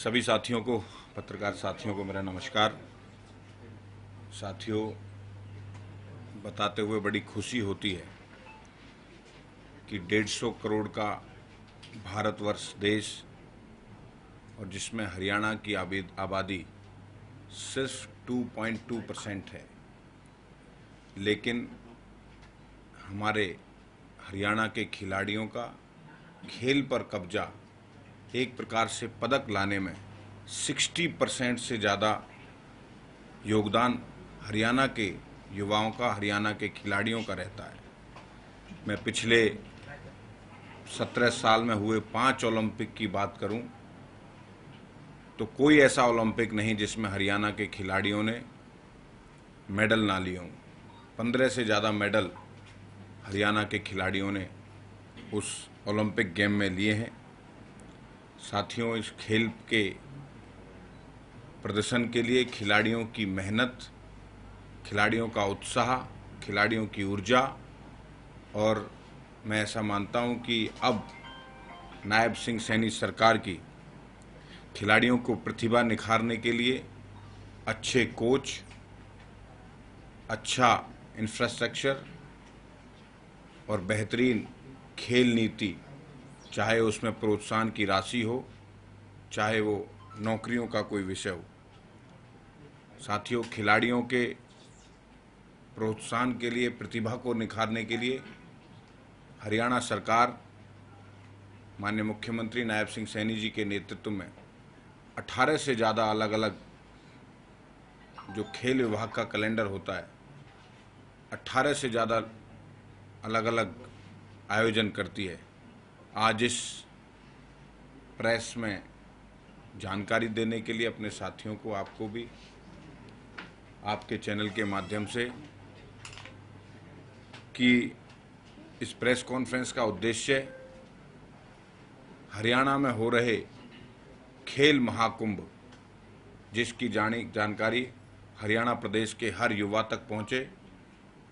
सभी साथियों को, पत्रकार साथियों को मेरा नमस्कार। साथियों, बताते हुए बड़ी खुशी होती है कि 150 करोड़ का भारतवर्ष देश और जिसमें हरियाणा की आबादी सिर्फ 2.2% है, लेकिन हमारे हरियाणा के खिलाड़ियों का खेल पर कब्जा एक प्रकार से पदक लाने में 60% से ज़्यादा योगदान हरियाणा के युवाओं का, हरियाणा के खिलाड़ियों का रहता है। मैं पिछले 17 साल में हुए 5 ओलंपिक की बात करूं तो कोई ऐसा ओलंपिक नहीं जिसमें हरियाणा के खिलाड़ियों ने मेडल ना लिए हों। 15 से ज़्यादा मेडल हरियाणा के खिलाड़ियों ने उस ओलंपिक गेम में लिए हैं। साथियों, इस खेल के प्रदर्शन के लिए खिलाड़ियों की मेहनत, खिलाड़ियों का उत्साह, खिलाड़ियों की ऊर्जा, और मैं ऐसा मानता हूं कि अब नायब सिंह सैनी सरकार की खिलाड़ियों को प्रतिभा निखारने के लिए अच्छे कोच, अच्छा इंफ्रास्ट्रक्चर और बेहतरीन खेल नीति, चाहे उसमें प्रोत्साहन की राशि हो, चाहे वो नौकरियों का कोई विषय हो। साथियों, खिलाड़ियों के प्रोत्साहन के लिए, प्रतिभा को निखारने के लिए हरियाणा सरकार माननीय मुख्यमंत्री नायब सिंह सैनी जी के नेतृत्व में 18 से ज़्यादा अलग अलग जो खेल विभाग का कैलेंडर होता है, 18 से ज़्यादा अलग अलग आयोजन करती है। आज इस प्रेस में जानकारी देने के लिए अपने साथियों को, आपको भी, आपके चैनल के माध्यम से, कि इस प्रेस कॉन्फ्रेंस का उद्देश्य हरियाणा में हो रहे खेल महाकुंभ, जिसकी जानकारी हरियाणा प्रदेश के हर युवा तक पहुँचे,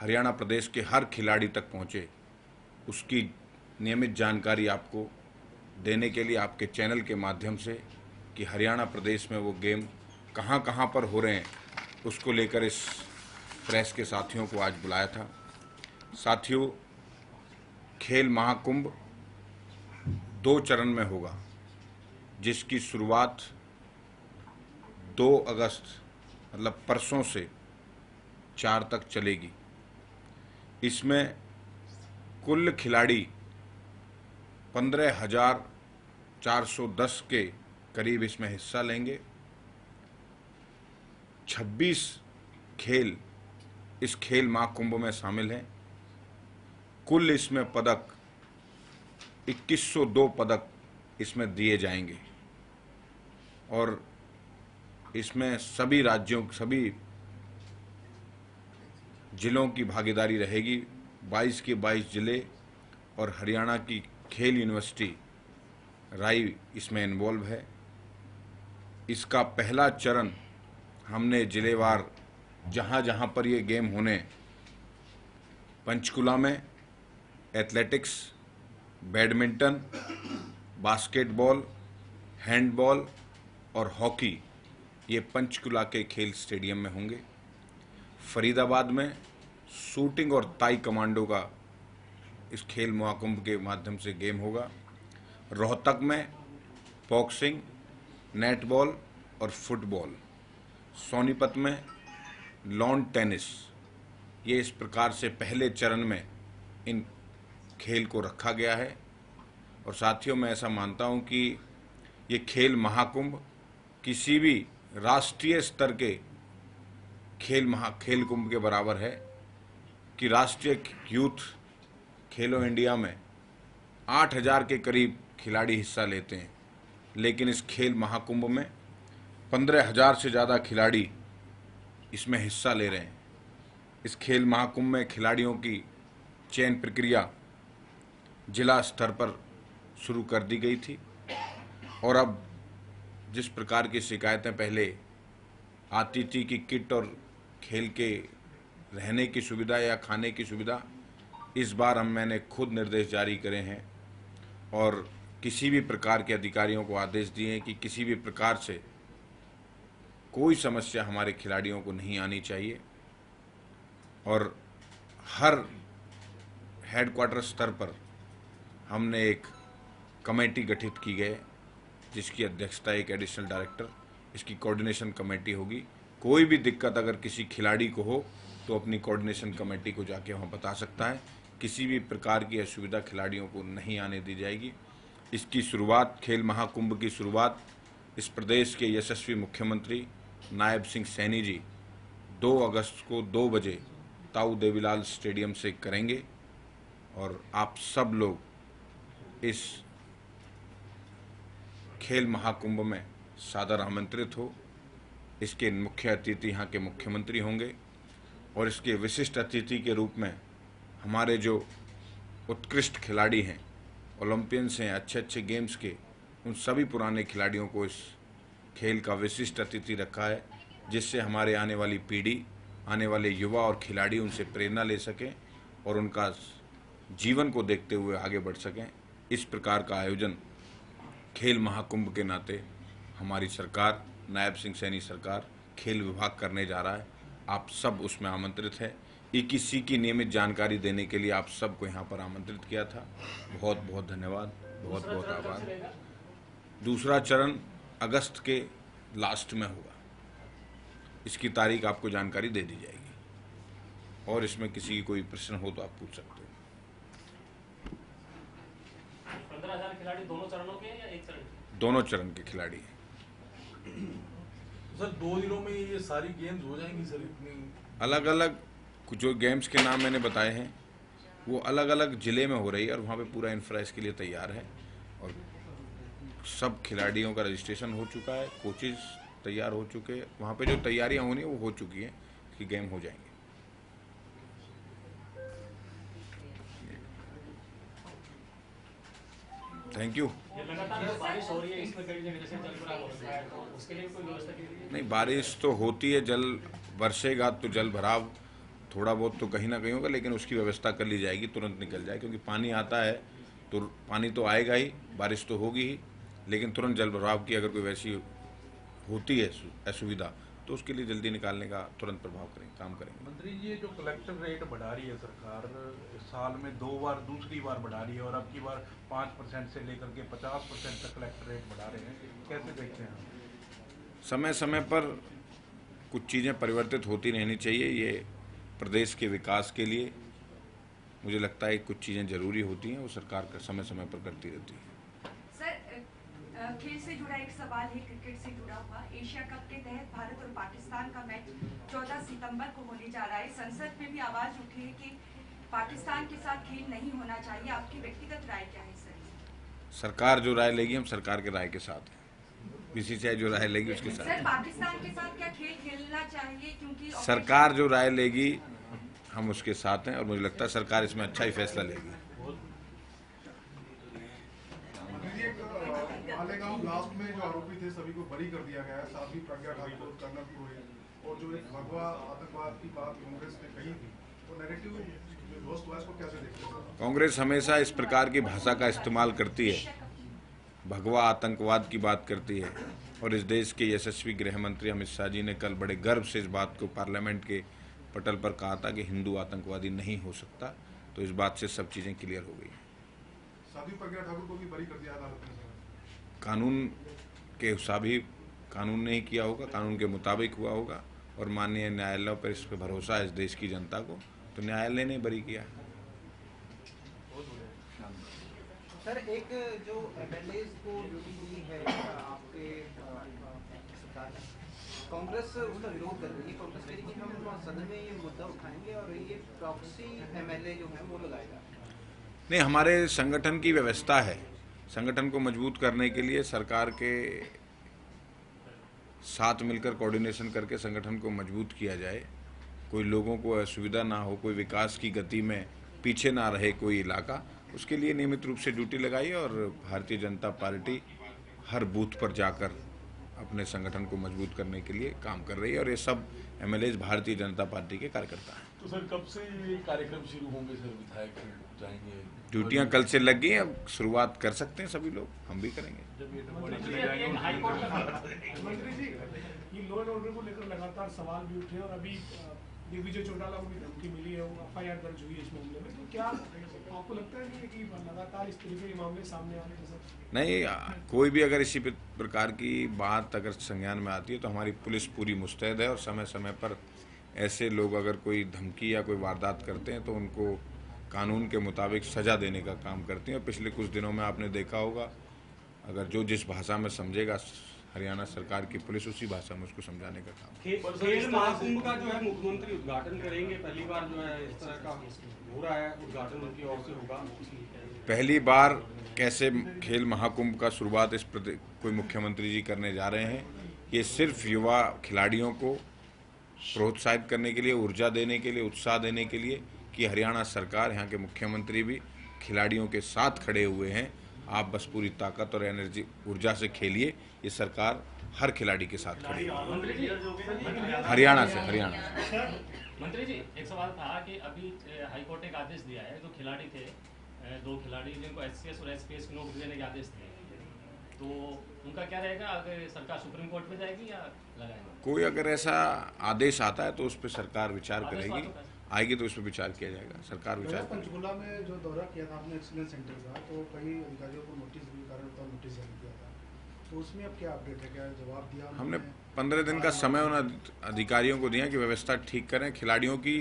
हरियाणा प्रदेश के हर खिलाड़ी तक पहुँचे, उसकी नियमित जानकारी आपको देने के लिए आपके चैनल के माध्यम से कि हरियाणा प्रदेश में वो गेम कहाँ कहाँ पर हो रहे हैं, उसको लेकर इस प्रेस के साथियों को आज बुलाया था। साथियों, खेल महाकुंभ 2 चरण में होगा, जिसकी शुरुआत 2 अगस्त मतलब परसों से 4 तक चलेगी। इसमें कुल खिलाड़ी 15,410 के करीब इसमें हिस्सा लेंगे। 26 खेल इस खेल महाकुंभ में शामिल हैं। कुल इसमें पदक 2102 पदक इसमें दिए जाएंगे और इसमें सभी राज्यों, सभी जिलों की भागीदारी रहेगी। 22 के 22 जिले और हरियाणा की खेल यूनिवर्सिटी राई इसमें इन्वॉल्व है। इसका पहला चरण हमने जिलेवार जहाँ जहाँ पर ये गेम होने, पंचकुला में एथलेटिक्स, बैडमिंटन, बास्केटबॉल, हैंडबॉल और हॉकी, ये पंचकुला के खेल स्टेडियम में होंगे। फरीदाबाद में शूटिंग और ताई कमांडो का इस खेल महाकुंभ के माध्यम से गेम होगा। रोहतक में बॉक्सिंग, नेटबॉल और फुटबॉल। सोनीपत में लॉन टेनिस। ये इस प्रकार से पहले चरण में इन खेल को रखा गया है। और साथियों, मैं ऐसा मानता हूं कि ये खेल महाकुंभ किसी भी राष्ट्रीय स्तर के खेल कुंभ के बराबर है कि राष्ट्रीय यूथ खेलो इंडिया में 8,000 के करीब खिलाड़ी हिस्सा लेते हैं, लेकिन इस खेल महाकुंभ में 15,000 से ज़्यादा खिलाड़ी इसमें हिस्सा ले रहे हैं। इस खेल महाकुंभ में खिलाड़ियों की चयन प्रक्रिया जिला स्तर पर शुरू कर दी गई थी और अब जिस प्रकार की शिकायतें पहले आती थी कि किट और खेल के रहने की सुविधा या खाने की सुविधा, इस बार मैंने खुद निर्देश जारी करे हैं और किसी भी प्रकार के अधिकारियों को आदेश दिए हैं कि किसी भी प्रकार से कोई समस्या हमारे खिलाड़ियों को नहीं आनी चाहिए और हर हेडक्वार्टर स्तर पर हमने एक कमेटी गठित की गई जिसकी अध्यक्षता एक एडिशनल डायरेक्टर, इसकी कोऑर्डिनेशन कमेटी होगी। कोई भी दिक्कत अगर किसी खिलाड़ी को हो तो अपनी कोऑर्डिनेशन कमेटी को जाके वहाँ बता सकता है। किसी भी प्रकार की असुविधा खिलाड़ियों को नहीं आने दी जाएगी। इसकी शुरुआत, खेल महाकुंभ की शुरुआत इस प्रदेश के यशस्वी मुख्यमंत्री नायब सिंह सैनी जी 2 अगस्त को 2 बजे ताऊ देवीलाल स्टेडियम से करेंगे और आप सब लोग इस खेल महाकुंभ में सादर आमंत्रित हो। इसके मुख्य अतिथि यहाँ के मुख्यमंत्री होंगे और इसके विशिष्ट अतिथि के रूप में हमारे जो उत्कृष्ट खिलाड़ी हैं, ओलंपियंस हैं, अच्छे अच्छे गेम्स के, उन सभी पुराने खिलाड़ियों को इस खेल का विशिष्ट अतिथि रखा है, जिससे हमारे आने वाली पीढ़ी, आने वाले युवा और खिलाड़ी उनसे प्रेरणा ले सकें और उनका जीवन को देखते हुए आगे बढ़ सकें। इस प्रकार का आयोजन खेल महाकुंभ के नाते हमारी सरकार, नायब सिंह सैनी सरकार, खेल विभाग करने जा रहा है। आप सब उसमें आमंत्रित हैं। 21सी की नियमित जानकारी देने के लिए आप सबको यहाँ पर आमंत्रित किया था। बहुत बहुत धन्यवाद, बहुत बहुत आभार। दूसरा चरण अगस्त के लास्ट में होगा। इसकी तारीख आपको जानकारी दे दी जाएगी और इसमें किसी की कोई प्रश्न हो तो आप पूछ सकते हो। 15,000 खिलाड़ी दोनों चरणों के या एक चरण? दोनों चरण के खिलाड़ी हैं। सर 2 दिनों में ये सारी गेम्स हो जाएंगी सर? इतनी अलग अलग जो गेम्स के नाम मैंने बताए हैं वो अलग अलग ज़िले में हो रही है और वहाँ पे पूरा इंफ्रा इसके लिए तैयार है और सब खिलाड़ियों का रजिस्ट्रेशन हो चुका है, कोचेज तैयार हो चुके हैं। वहाँ पे जो तैयारियाँ होनी है वो हो चुकी हैं कि गेम हो जाएंगे। Thank you. ये लगातार जो बारिश हो रही है इसमें कई जगह जैसे जल भराव हो रहा है, तो उसके लिए कोई व्यवस्था की गई है? नहीं, बारिश तो होती है, जल बरसेगा तो जल भराव थोड़ा बहुत तो कहीं ना कहीं होगा, लेकिन उसकी व्यवस्था कर ली जाएगी, तुरंत निकल जाए, क्योंकि पानी आता है तो पानी तो आएगा ही, बारिश तो होगी ही, लेकिन तुरंत जल भराव की अगर कोई वैसी होती है असुविधा तो उसके लिए जल्दी निकालने का तुरंत प्रभाव करेंगे, काम करेंगे। मंत्री जी, ये जो कलेक्टर रेट बढ़ा रही है सरकार, साल में 2 बार, दूसरी बार बढ़ा रही है और अब की बार 5% से लेकर के 50% तक कलेक्टर रेट बढ़ा रहे हैं, कैसे देखते हैं? समय समय पर कुछ चीज़ें परिवर्तित होती रहनी चाहिए। ये प्रदेश के विकास के लिए मुझे लगता है कुछ चीज़ें ज़रूरी होती हैं, वो सरकार का समय समय पर करती रहती है। सर, खेल से जुड़ा एक सवाल है, क्रिकेट से जुड़ा हुआ। एशिया कप के तहत भारत और पाकिस्तान का मैच 14 सितंबर को होने जा रहा है। संसद में भी आवाज उठी है कि पाकिस्तान के साथ खेल नहीं होना चाहिए। आपकी व्यक्तिगत राय क्या है सर? सरकार जो राय लेगी, हम सरकार के राय के साथ हैं। बीसीसीआई जो राय लेगी उसके साथ। सर, पाकिस्तान के साथ क्या खेल खेलना चाहिए? क्योंकि सरकार जो राय लेगी हम उसके साथ हैं और मुझे लगता है सरकार इसमें अच्छा ही फैसला लेगी। मालेगांव ब्लास्ट में जो आरोपी थे सभी को बरी कर दिया गया है, साथ ही प्रज्ञा ठाकुर, कर्नल पुरोहित और जो एक भगवा आतंकवाद की बात कांग्रेस ने कही थी, वो नैरेटिव जो ध्वस्त हुआ, इसको कैसे देखते हैं? कांग्रेस हमेशा इस प्रकार की भाषा का इस्तेमाल करती है, भगवा आतंकवाद की बात करती है और इस देश के यशस्वी गृह मंत्री अमित शाह जी ने कल बड़े गर्व से इस बात को पार्लियामेंट के पटल पर कहा था कि हिंदू आतंकवादी नहीं हो सकता। तो इस बात से सब चीज़ें क्लियर हो गई। साथ ही प्रज्ञा ठाकुर को भी बरी कर दिया अदालत ने। कानून के हिसाब ही कानून ने ही किया होगा, कानून के मुताबिक हुआ होगा और माननीय न्यायालय पर इस पर भरोसा है इस देश की जनता को, तो न्यायालय ने बरी किया। सर, एक जो एमएलए को ड्यूटी दी है आपके सरकार ने, कांग्रेस उसका विरोध कर रही है। कांग्रेस कह रही है कि हम सदन में ये मुद्दा उठाएंगे और ये प्रॉक्सी एमएलए जो है वो लगाएगा। नहीं, हमारे संगठन की व्यवस्था है, संगठन को मजबूत करने के लिए सरकार के साथ मिलकर कोऑर्डिनेशन करके संगठन को मजबूत किया जाए, कोई लोगों को असुविधा ना हो, कोई विकास की गति में पीछे ना रहे कोई इलाका, उसके लिए नियमित रूप से ड्यूटी लगाई और भारतीय जनता पार्टी हर बूथ पर जाकर अपने संगठन को मजबूत करने के लिए काम कर रही है और ये सब एमएलए भारतीय जनता पार्टी के कार्यकर्ता हैं। तो सर कब से ये कार्यक्रम शुरू होंगे सर? विधायक जाएंगे, ड्यूटियां कल से लग गई हैं, अब शुरुआत कर सकते हैं सभी लोग, हम भी करेंगे। मंत्री जी, ये लॉ एंड ऑर्डर को लेकर लगातार सवाल भी उठे और अभी दिग्विजय चौटाला को भी धमकी मिली है, वो एफआईआर दर्ज हुई है इस मामले में, तो क्या आपको लगता है कि लगातार इस तरीके के मामले सामने आ रहे हैं? नहीं, कोई भी अगर इसी प्रकार की बात अगर संज्ञान में आती है तो हमारी पुलिस पूरी मुस्तैद है और समय समय पर ऐसे लोग अगर कोई धमकी या कोई वारदात करते हैं तो उनको कानून के मुताबिक सजा देने का काम करती हैं। और पिछले कुछ दिनों में आपने देखा होगा, अगर जो जिस भाषा में समझेगा हरियाणा सरकार की पुलिस उसी भाषा में उसको समझाने का काम। खेल महाकुंभ का जो है मुख्यमंत्री उद्घाटन करेंगे, पहली बार जो है इस तरह का हो रहा है, उद्घाटन उनकी ओर से होगा। पहली बार कैसे खेल महाकुंभ का शुरुआत कोई मुख्यमंत्री जी करने जा रहे हैं? ये सिर्फ युवा खिलाड़ियों को प्रोत्साहित करने के लिए, ऊर्जा देने के लिए, उत्साह देने के लिए कि हरियाणा सरकार, यहाँ के मुख्यमंत्री भी खिलाड़ियों के साथ खड़े हुए हैं। आप बस पूरी ताकत और एनर्जी, ऊर्जा से खेलिए। ये सरकार हर खिलाड़ी के साथ खड़ी है। हरियाणा से मंत्री जी, एक सवाल था कि अभी हाईकोर्ट ने एक आदेश दिया है, जो खिलाड़ी थे, 2 खिलाड़ी जिनको एचसीएस और एसपीएस की नौकरी देने के आदेश थे, तो उनका क्या रहेगा? अगर सरकार सुप्रीम कोर्ट में जाएगी या लगाएगी? कोई अगर ऐसा आदेश आता है तो उस पर सरकार विचार करेगी, आएगी तो उस पर विचार किया जाएगा। सरकार विचार करेगी। पंचकुला में जो दौरा किया था आपने एक्सीलेंस सेंटर का, तो कई अधिकारियों को नोटिस भी नोटिस जारी किया था, तो उसमें अब क्या अपडेट है? क्या जवाब दिया हमने 15 दिन का समय उन अधिकारियों को दिया कि व्यवस्था ठीक करें। खिलाड़ियों की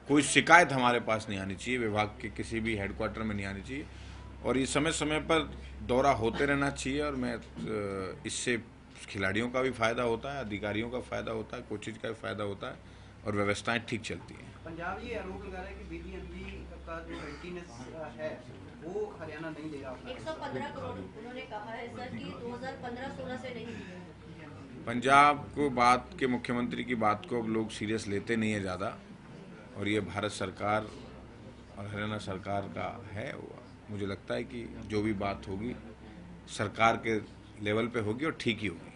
कोई शिकायत हमारे पास नहीं आनी चाहिए, विभाग के किसी भी हेडक्वार्टर में नहीं आनी चाहिए, और ये समय समय पर दौरा होते रहना चाहिए। और मैं इससे खिलाड़ियों का भी फायदा होता है, अधिकारियों का फायदा होता है, कोचिज का भी फायदा होता है और व्यवस्थाएं ठीक चलती हैं। पंजाब ये आरोप लगा रहा है कि बीबीएमबी का जो रेटिनेस है वो हरियाणा नहीं दे रहा। 115 करोड़ उन्होंने कहा है सर कि 2015-16 से नहीं दिए। पंजाब को बात के मुख्यमंत्री की बात को अब लोग सीरियस लेते नहीं है ज़्यादा, और ये भारत सरकार और हरियाणा सरकार का है। मुझे लगता है कि जो भी बात होगी सरकार के लेवल पे होगी और ठीक ही होगी।